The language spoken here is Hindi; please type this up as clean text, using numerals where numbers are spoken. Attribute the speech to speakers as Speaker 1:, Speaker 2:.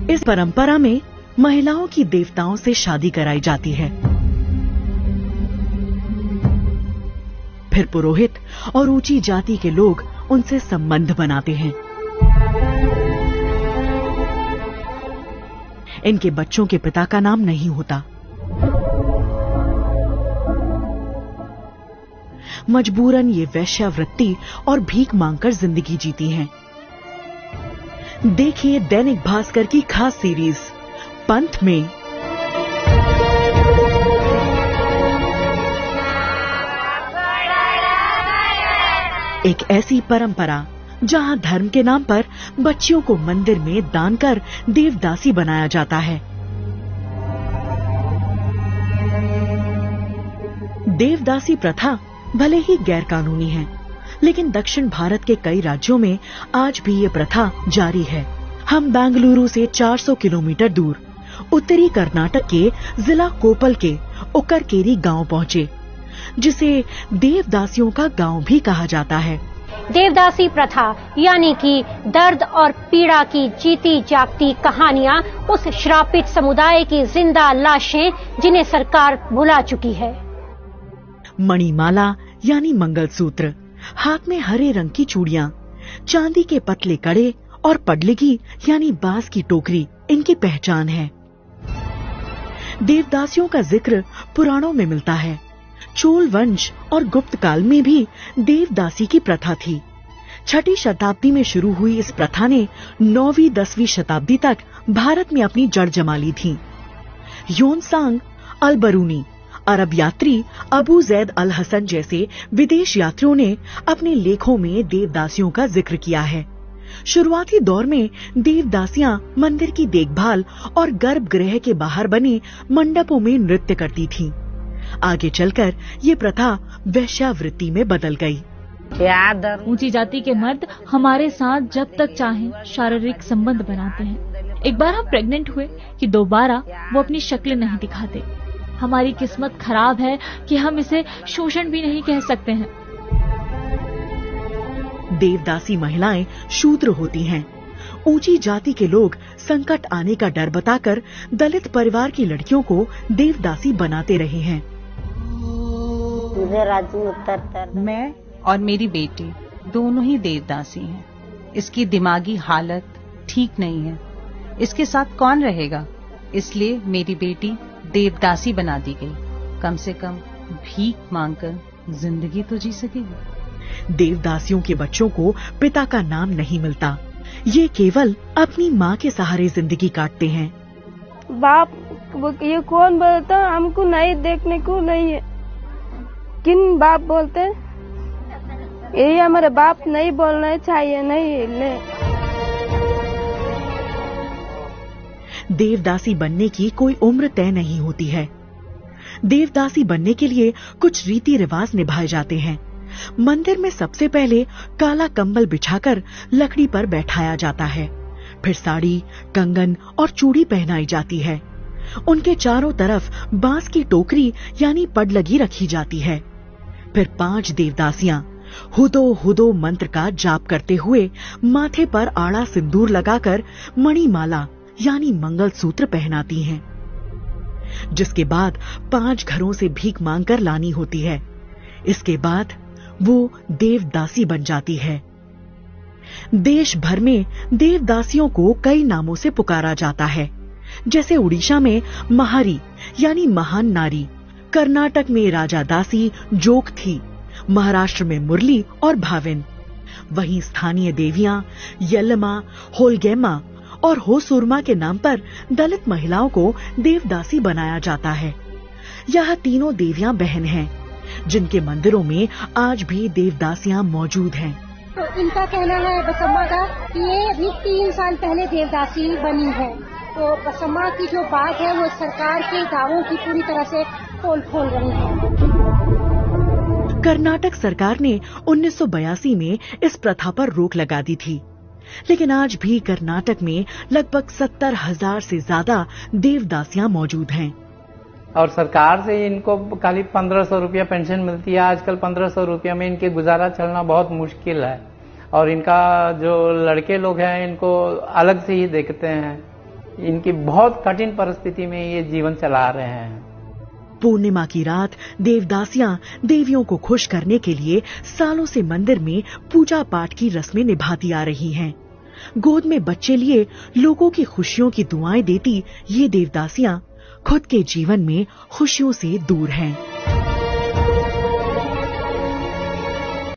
Speaker 1: इस परंपरा में महिलाओं की देवताओं से शादी कराई जाती है। फिर पुरोहित और ऊंची जाति के लोग उनसे संबंध बनाते हैं। इनके बच्चों के पिता का नाम नहीं होता। मजबूरन ये वेश्यावृत्ति और भीख मांगकर जिंदगी जीती हैं। देखिए दैनिक भास्कर की खास सीरीज पंथ में। एक ऐसी परंपरा जहां धर्म के नाम पर बच्चियों को मंदिर में दान कर देवदासी बनाया जाता है। देवदासी प्रथा भले ही गैर कानूनी है, लेकिन दक्षिण भारत के कई राज्यों में आज भी ये प्रथा जारी है। हम बेंगलुरु से 400 किलोमीटर दूर उत्तरी कर्नाटक के जिला कोपल के उक्करकेरी गांव पहुंचे, जिसे देवदासियों का गांव भी कहा जाता है।
Speaker 2: देवदासी प्रथा यानी कि दर्द और पीड़ा की जीती जागती कहानियां, उस श्रापित समुदाय की जिंदा लाशें जिन्हें सरकार भुला चुकी है।
Speaker 1: मणिमाला यानी मंगलसूत्र, हाथ में हरे रंग की चूड़ियां, चांदी के पतले कड़े और पडलिगी यानी बांस की टोकरी इनकी पहचान है। देवदासियों का जिक्र पुराणों में मिलता है। चोल वंश और गुप्त काल में भी देवदासी की प्रथा थी। 6ठी शताब्दी में शुरू हुई इस प्रथा ने 9वीं 10वीं शताब्दी तक भारत में अपनी जड़ जमा ली थी। योनसांग अल-बरूनी, अरब यात्री अबू जैद अल हसन जैसे विदेश यात्रियों ने अपने लेखों में देवदासियों का जिक्र किया है। शुरुआती दौर में देवदासियां मंदिर की देखभाल और गर्भगृह के बाहर बने मंडपों में नृत्य करती थीं। आगे चलकर ये प्रथा वेश्यावृत्ति में बदल गई।
Speaker 3: ऊंची जाति के मर्द हमारे साथ जब तक चाहें शारीरिक संबंध बनाते हैं। एक बार हम प्रेग्नेंट हुए कि दोबारा वो अपनी शक्ल नहीं दिखाते। हमारी किस्मत खराब है कि हम इसे शोषण भी नहीं कह सकते हैं।
Speaker 1: देवदासी महिलाएं शूद्र होती हैं। ऊंची जाति के लोग संकट आने का डर बताकर दलित परिवार की लड़कियों को देवदासी बनाते रहे हैं।
Speaker 4: मैं और मेरी बेटी दोनों ही देवदासी हैं। इसकी दिमागी हालत ठीक नहीं है। इसके साथ कौन रहेगा? इसलिए मेरी बेटी देवदासी बना दी गई। कम से कम भीख मांगकर जिंदगी तो जी सकेगी।
Speaker 1: देवदासियों के बच्चों को पिता का नाम नहीं मिलता। ये केवल अपनी माँ के सहारे जिंदगी काटते हैं।
Speaker 5: बाप ये कौन बोलता? हमको नहीं देखने को नहीं है। किन बाप बोलते? यही हमारे बाप नहीं बोलना चाहिए। नहीं
Speaker 1: देवदासी बनने की कोई उम्र तय नहीं होती है। देवदासी बनने के लिए कुछ रीति रिवाज निभाए जाते हैं। मंदिर में सबसे पहले काला कंबल बिछाकर लकड़ी पर बैठाया जाता है। फिर साड़ी, कंगन और चूड़ी पहनाई जाती है। उनके चारों तरफ बांस की टोकरी यानी पडलगी रखी जाती है। फिर 5 देवदासियां हुदो हुदो मंत्र का जाप करते हुए माथे पर आड़ा सिंदूर लगाकर मणिमाला यानी मंगलसूत्र पहनाती हैं, जिसके बाद 5 घरों से भीख मांगकर लानी होती है। इसके बाद वो देवदासी बन जाती है। देश भर में देवदासियों को कई नामों से पुकारा जाता है, जैसे उड़ीसा में महारी यानी महान नारी, कर्नाटक में राजा दासी जोग थी, महाराष्ट्र में मुरली और भाविन। वहीं स्थानीय देवियां यल्लमा, होलगेमा और होसुरमा के नाम पर दलित महिलाओं को देवदासी बनाया जाता है। यह तीनों देवियां बहन हैं, जिनके मंदिरों में आज भी देवदासियां मौजूद हैं।
Speaker 2: तो इनका कहना है बसम्मा का कि ये अभी 3 साल पहले देवदासी बनी है। तो बसम्मा की जो बात है वो सरकार के दावों की पूरी तरह से पोल खोल रही है।
Speaker 1: कर्नाटक सरकार ने 1982 में इस प्रथा पर रोक लगा दी थी, लेकिन आज भी कर्नाटक में लगभग 70,000 से ज्यादा देवदासियां मौजूद हैं।
Speaker 6: और सरकार से इनको खाली 1500 रुपया पेंशन मिलती है। आजकल 1500 रुपया में इनके गुजारा चलना बहुत मुश्किल है। और इनका जो लड़के लोग हैं इनको अलग से ही देखते हैं। इनकी बहुत कठिन परिस्थिति में ये जीवन चला रहे हैं।
Speaker 1: पूर्णिमा की रात देवदासियां देवियों को खुश करने के लिए सालों से मंदिर में पूजा पाठ की रस्में निभाती आ रही हैं। गोद में बच्चे लिए लोगों की खुशियों की दुआएं देती ये देवदासियां खुद के जीवन में खुशियों से दूर हैं।